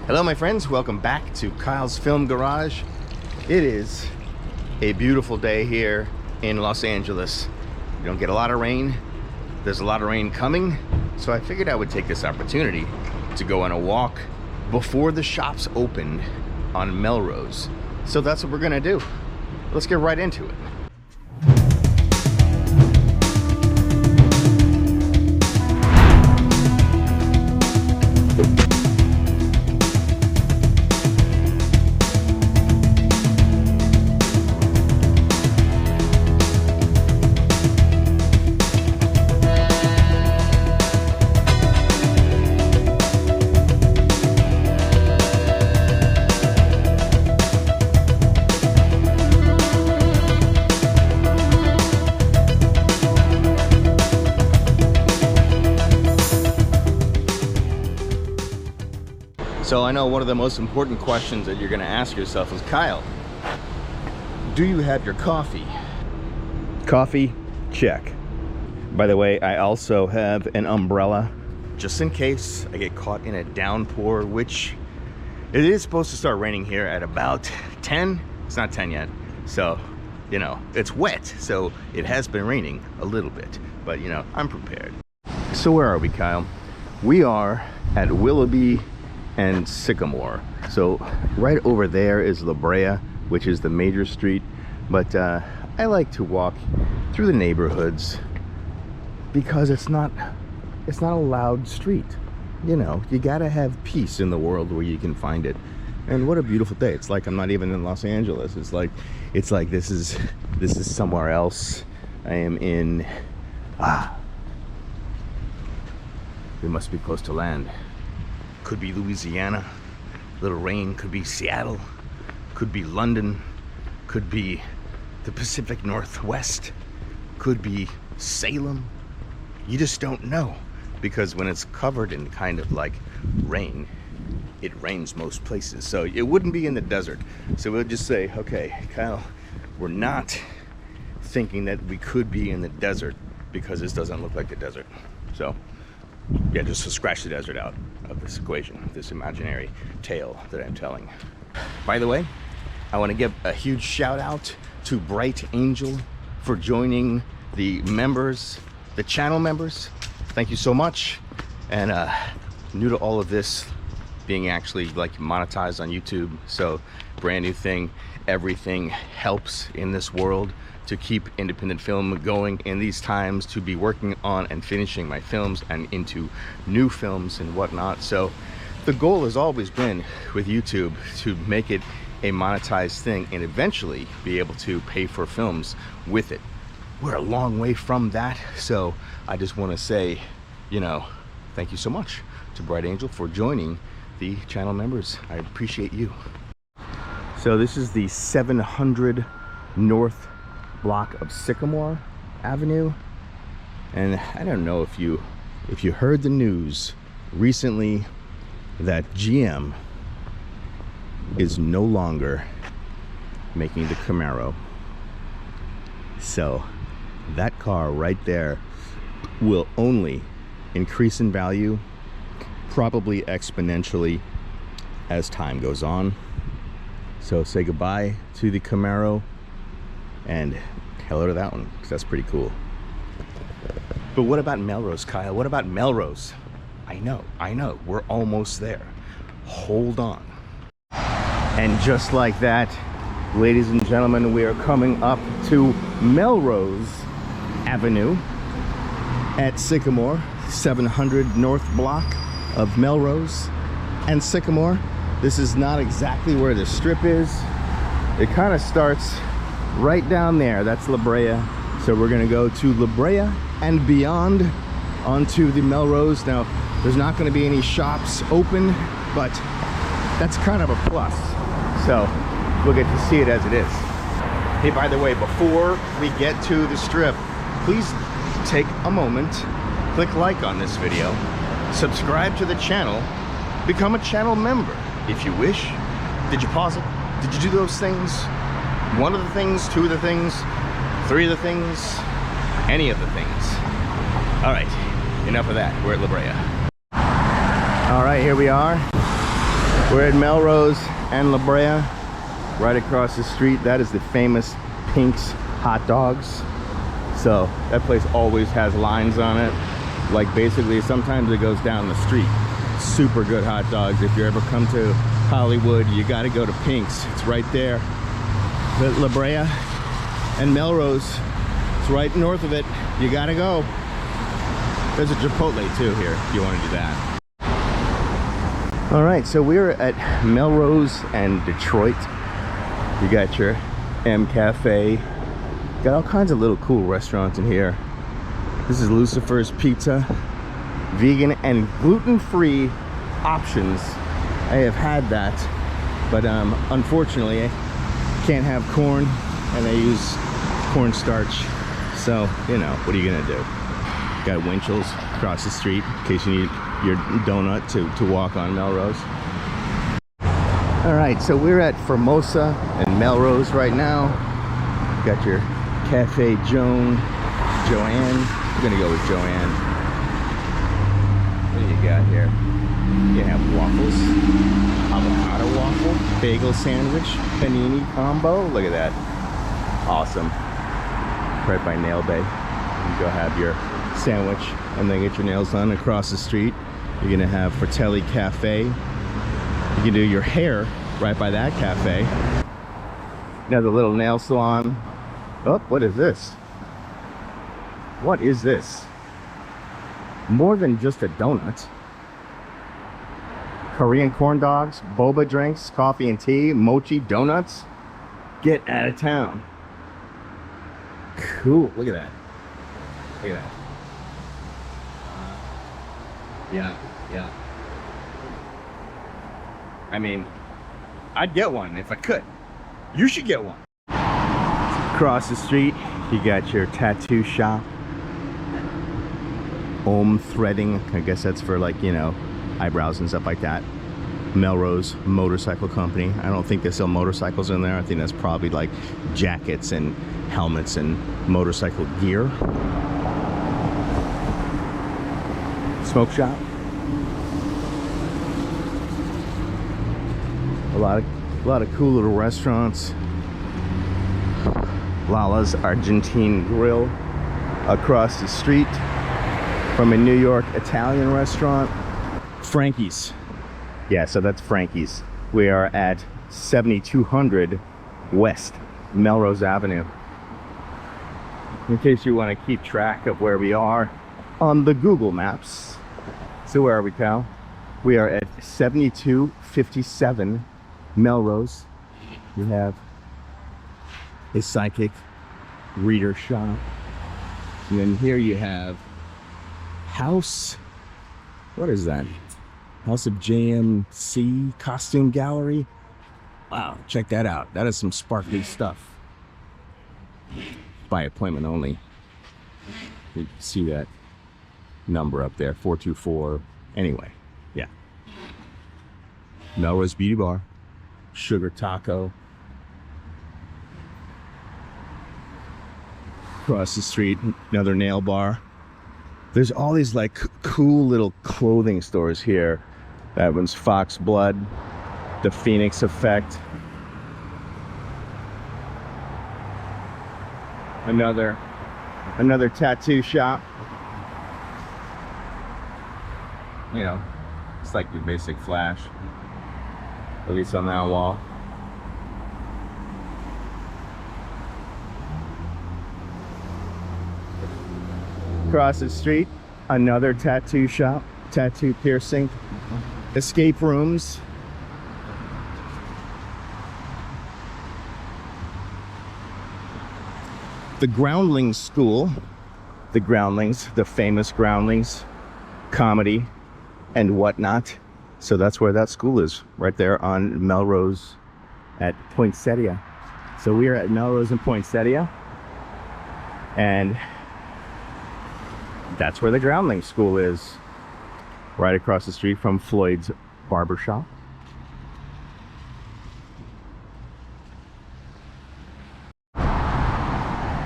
Hello my friends, welcome back to Kyle's Film Garage. It is a beautiful day here in Los Angeles. You don't get a lot of rain. There's a lot of rain coming, so I figured I would take this opportunity to go on a walk before the shops opened on Melrose. So that's what we're gonna do. Let's get right into it. So I know one of the most important questions that you're gonna ask yourself is, Kyle, do you have your coffee? Coffee, check. By the way, I also have an umbrella just in case I get caught in a downpour, which it is supposed to start raining here at about 10. It's not 10 yet. So, you know, it's wet. So it has been raining a little bit, but you know, I'm prepared. So where are we, Kyle? We are at Willoughby and Sycamore. So right over there is La Brea, which is the major street, but I like to walk through the neighborhoods because it's not a loud street. You know, you gotta have peace in the world where you can find it. And what a beautiful day. It's like I'm not even in Los Angeles. It's like this is somewhere else. I am in we must be close to land. Could be Louisiana, little rain, could be Seattle, could be London, could be the Pacific Northwest, could be Salem. You just don't know, because when it's covered in kind of like rain, it rains most places. So it wouldn't be in the desert. So we'll just say, okay, Kyle, we're not thinking that we could be in the desert because this doesn't look like the desert. So yeah, just to scratch the desert out of this equation, this imaginary tale that I'm telling. By the way, I want to give a huge shout out to Bright Angel for joining the members, the channel members. Thank you so much. And new to all of this, being actually like monetized on YouTube, so brand new thing. Everything helps in this world to keep independent film going in these times, to be working on and finishing my films and into new films and whatnot. So the goal has always been with YouTube to make it a monetized thing and eventually be able to pay for films with it. We're a long way from that, so I just want to say, you know, thank you so much to Bright Angel for joining the channel members. I appreciate you. So this is the 700 North block of Sycamore Avenue, and I don't know if you heard the news recently that GM is no longer making the Camaro. So that car right there will only increase in value, probably exponentially as time goes on. So say goodbye to the Camaro and hello to that one, because that's pretty cool. But what about Melrose, Kyle? What about Melrose? I know, we're almost there. Hold on. And just like that, ladies and gentlemen, we are coming up to Melrose Avenue at Sycamore, 700 North block of Melrose and Sycamore. This is not exactly where the strip is. It kind of starts right down there. That's La Brea. So we're gonna go to La Brea and beyond onto the Melrose. Now, there's not gonna be any shops open, but that's kind of a plus. So we'll get to see it as it is. Hey, by the way, before we get to the strip, please take a moment, click like on this video, subscribe to the channel, become a channel member if you wish. Did you pause it? Did you do those things? One of the things, two of the things, three of the things, any of the things. All right, enough of that. We're at La Brea. All right, here we are. We're at Melrose and La Brea, right across the street. That is the famous Pink's hot dogs. So that place always has lines on it. Like basically sometimes it goes down the street. Super good hot dogs. If you ever come to Hollywood, you got to go to Pink's. It's right there. The La Brea and Melrose, it's right north of it. You got to go. There's a Chipotle too here if you want to do that. All right, so we're at Melrose and Detroit. You got your M Cafe. Got all kinds of little cool restaurants in here. This is Lucifer's Pizza. Vegan and gluten-free options. I have had that, but unfortunately I can't have corn and I use cornstarch. So, you know, what are you gonna do? Got Winchell's across the street in case you need your donut to walk on Melrose. All right, so we're at Formosa and Melrose right now. Got your Cafe Joanne. I'm gonna go with Joanne. What do you got here? You have waffles, avocado waffle, bagel sandwich, panini combo. Look at that. Awesome. Right by Nail Bay. You go have your sandwich and then get your nails done across the street. You're gonna have Fratelli Cafe. You can do your hair right by that cafe. Another little nail salon. Oh, what is this? What is this? More than just a donut. Korean corn dogs, boba drinks, coffee and tea, mochi donuts. Get out of town. Cool, look at that. Look at that. Yeah. I mean, I'd get one if I could. You should get one. Across the street, you got your tattoo shop. Ohm Threading. I guess that's for, like, you know, eyebrows and stuff like that. Melrose Motorcycle Company. I don't think they sell motorcycles in there. I think that's probably like jackets and helmets and motorcycle gear. Smoke shop. A lot of cool little restaurants. Lala's Argentine Grill across the street from a New York Italian restaurant. Frankie's. Yeah, so that's Frankie's. We are at 7200 West Melrose Avenue. In case you want to keep track of where we are on the Google Maps. So where are we, pal? We are at 7257 Melrose. You have a psychic reader shop. And then here you have House, what is that? House of JMC Costume Gallery. Wow, check that out. That is some sparkly stuff. By appointment only. You can see that number up there, 424. Anyway, yeah. Melrose Beauty Bar. Sugar Taco. Across the street, another nail bar. There's all these like cool little clothing stores here. That one's Fox Blood, the Phoenix Effect. Another tattoo shop. You know, it's like your basic Flash, at least on that wall. Across the street, another tattoo shop, tattoo piercing, escape rooms. The Groundlings School, the Groundlings, the famous Groundlings, comedy and whatnot. So that's where that school is, right there on Melrose at Poinsettia. So we are at Melrose and Poinsettia, and that's where the Groundlings School is, right across the street from Floyd's Barbershop.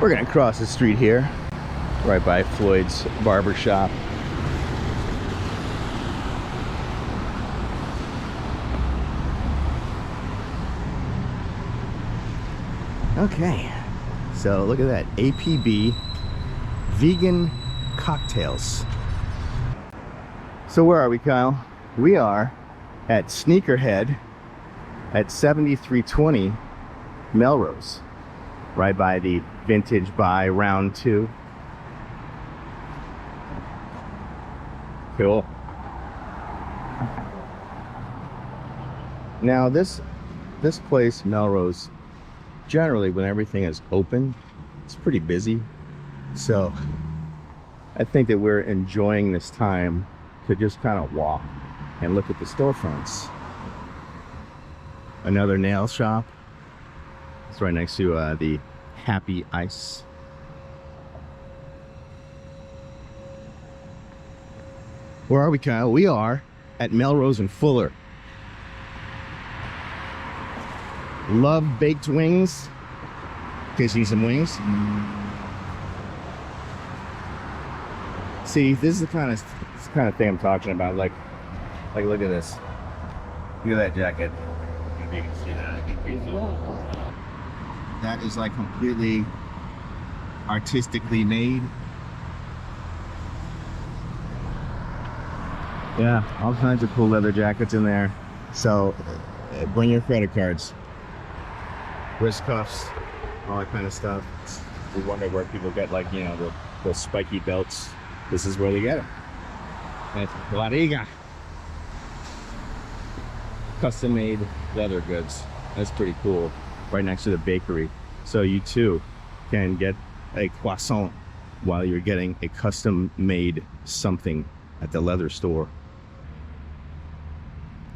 We're gonna cross the street here, right by Floyd's Barbershop. Okay, so look at that, APB vegan cocktails. So where are we, Kyle? We are at Sneakerhead at 7320 Melrose, right by the Vintage Buy Round 2. Cool. Now this place, Melrose, generally when everything is open, it's pretty busy. So I think that we're enjoying this time to just kind of walk and look at the storefronts. Another nail shop. It's right next to the Happy Ice. Where are we, Kyle? We are at Melrose and Fuller. Love baked wings. Guys need some wings? See, this is the kind of thing I'm talking about. Like look at this. Look at that jacket. You can see that. That is like completely artistically made. Yeah, all kinds of cool leather jackets in there. So bring your credit cards, wrist cuffs, all that kind of stuff. We wonder where people get, like, you know, the spiky belts. This is where they get them. That's Galligan. Custom made leather goods. That's pretty cool. Right next to the bakery. So you too can get a croissant while you're getting a custom made something at the leather store.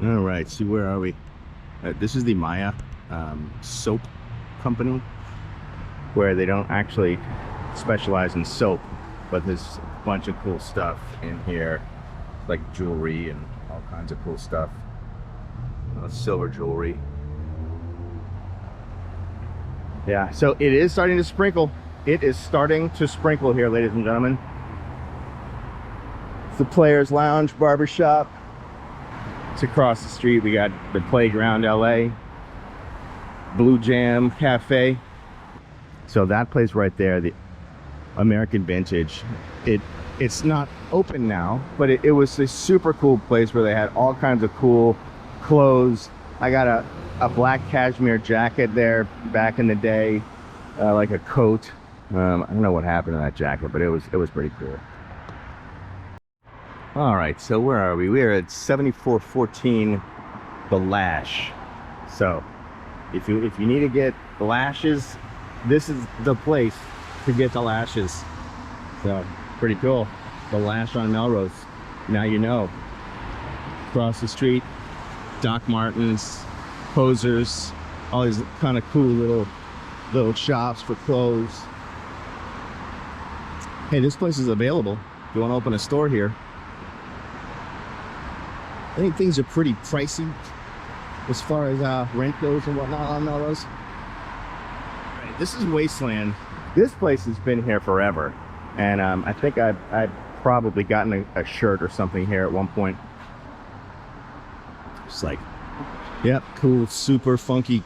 All right, see, where are we? This is the Maya soap company, where they don't actually specialize in soap, but there's a bunch of cool stuff in here, like jewelry and all kinds of cool stuff. Silver jewelry. Yeah, so it is starting to sprinkle. It is starting to sprinkle here, ladies and gentlemen. It's the Players Lounge Barbershop. It's across the street. We got the Playground LA, Blue Jam Cafe. So that place right there, the American Vintage, it's not open now, but it was a super cool place where they had all kinds of cool clothes. I got a black cashmere jacket there back in the day, like a coat. I don't know what happened to that jacket, but it was pretty cool. All right, so where are we? We are at 7414 The Lash. So if you need to get lashes, this is the place to get the lashes. So pretty cool. The Lash on Melrose. Now you know. Across the street, Doc Martens, Posers, all these kind of cool little shops for clothes. Hey, this place is available if you want to open a store here. I think things are pretty pricey as far as rent goes and whatnot on Melrose. Right, this is Wasteland. This place has been here forever, and I think I've probably gotten a shirt or something here at one point. Just like, yep, cool, super funky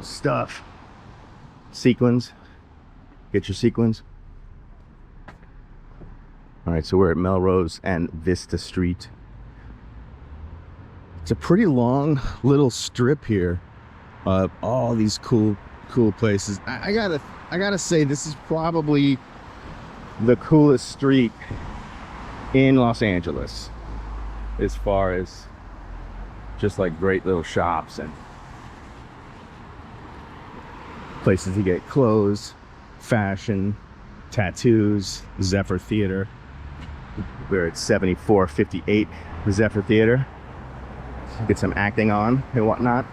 stuff. Sequins. Get your sequins. All right, so we're at Melrose and Vista Street. It's a pretty long little strip here of all these cool places. I gotta say, this is probably the coolest street in Los Angeles as far as just like great little shops and places to get clothes, fashion, tattoos. Zephyr Theater. We're at 7458 Zephyr Theater. Get some acting on and whatnot.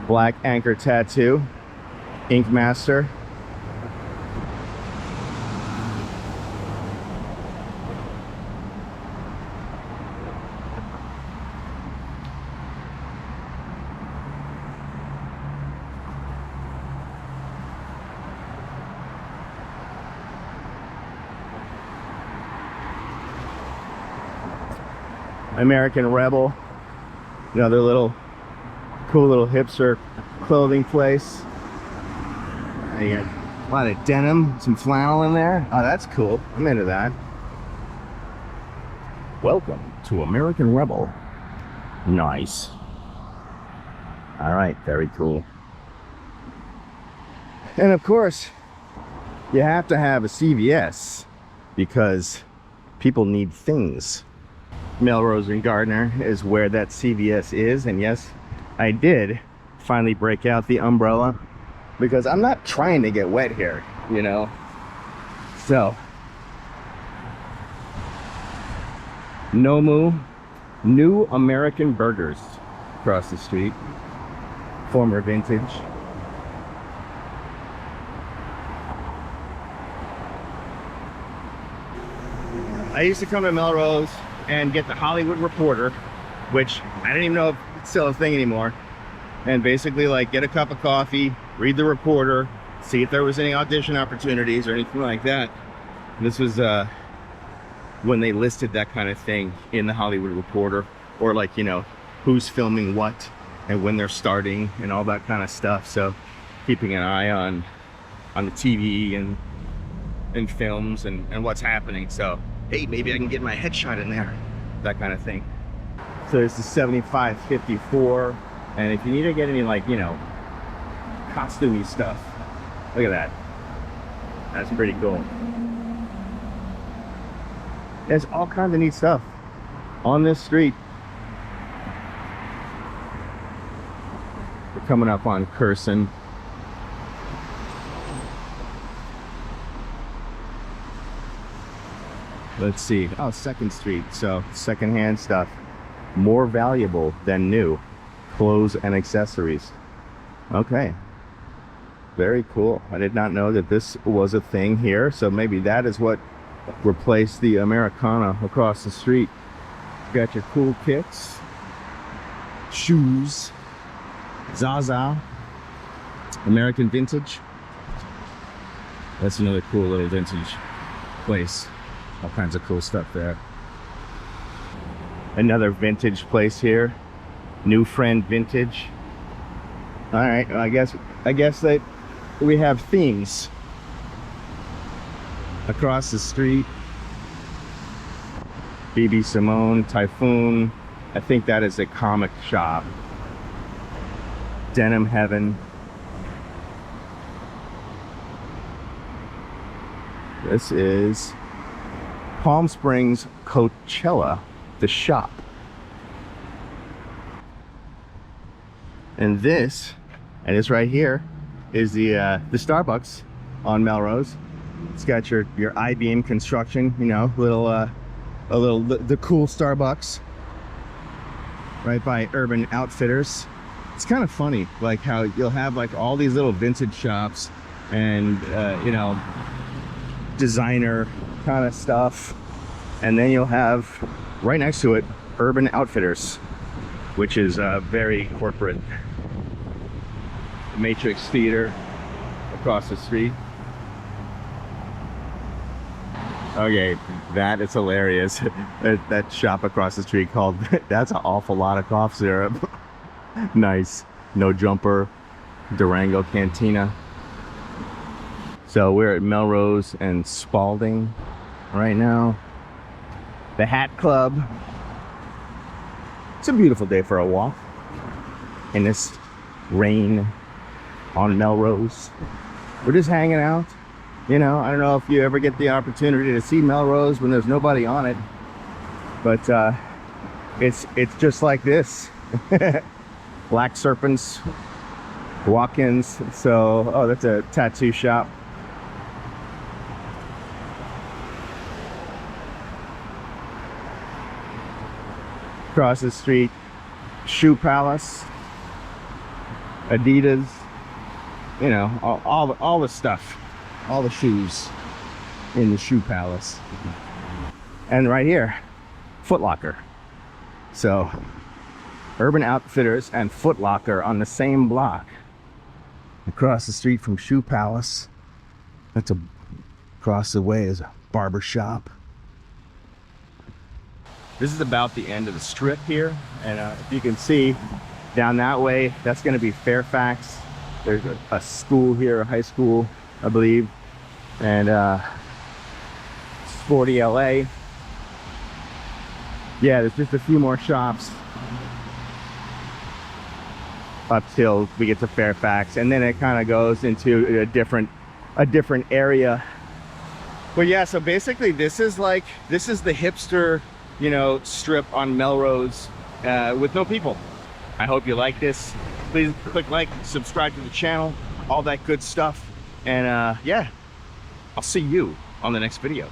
Black Anchor Tattoo, Ink Master. American Rebel, another little cool little hipster clothing place. You got a lot of denim, some flannel in there. Oh, that's cool. I'm into that. Welcome to American Rebel. Nice. All right, very cool. And of course, you have to have a CVS because people need things. Melrose and Gardner is where that CVS is, and yes, I did finally break out the umbrella because I'm not trying to get wet here, you know. So Nomu New American Burgers across the street, former Vintage. I used to come to Melrose and get the Hollywood Reporter, which I didn't even know if it's still a thing anymore, and basically like get a cup of coffee, read the Reporter, see if there was any audition opportunities or anything like that. This was when they listed that kind of thing in the Hollywood Reporter, or like, you know, who's filming what and when they're starting and all that kind of stuff. So keeping an eye on the TV and films and what's happening. So hey, maybe I can get my headshot in there, that kind of thing. So this is 7554, and if you need to get any, like, you know, costumey stuff, look at that. That's pretty cool. There's all kinds of neat stuff on this street. We're coming up on Curson. Let's see. Oh, 2nd Street. So secondhand stuff, more valuable than new. Clothes and accessories. Okay. Very cool. I did not know that this was a thing here. So maybe that is what replaced the Americana across the street. You got your cool kicks, shoes, Zaza, American Vintage. That's another cool little vintage place. All kinds of cool stuff there. Another vintage place here, New Friend Vintage. All right, well, I guess that we have themes across the street. BB Simone, Typhoon. I think that is a comic shop. Denim Heaven. This is Palm Springs Coachella, the shop. And this right here is the Starbucks on Melrose. It's got your I-beam construction, you know, the cool Starbucks right by Urban Outfitters. It's kind of funny, like how you'll have like all these little vintage shops and you know, designer kind of stuff, and then you'll have right next to it Urban Outfitters, which is very corporate. Matrix Theater across the street. Okay, that is hilarious. that shop across the street called That's an Awful Lot of Cough Syrup. Nice. No Jumper, Durango Cantina. So we're at Melrose and Spalding right now. The Hat Club. It's a beautiful day for a walk in this rain on Melrose. We're just hanging out. You know, I don't know if you ever get the opportunity to see Melrose when there's nobody on it, but it's just like this. Black Serpents, walk-ins. So, oh, that's a tattoo shop. Across the street, Shoe Palace, Adidas. You know, all the stuff, all the shoes in the Shoe Palace. And right here, Foot Locker. So Urban Outfitters and Foot Locker on the same block. Across the street from Shoe Palace, that's across the way is a barber shop. This is about the end of the strip here, and if you can see down that way, that's going to be Fairfax There's a school here, a high school, I believe. And Sporty LA. Yeah, there's just a few more shops up till we get to Fairfax, and then it kind of goes into a different area. But yeah, so basically this is the hipster, you know, strip on Melrose with no people. I hope you like this. Please click like, subscribe to the channel, all that good stuff. And yeah, I'll see you on the next video.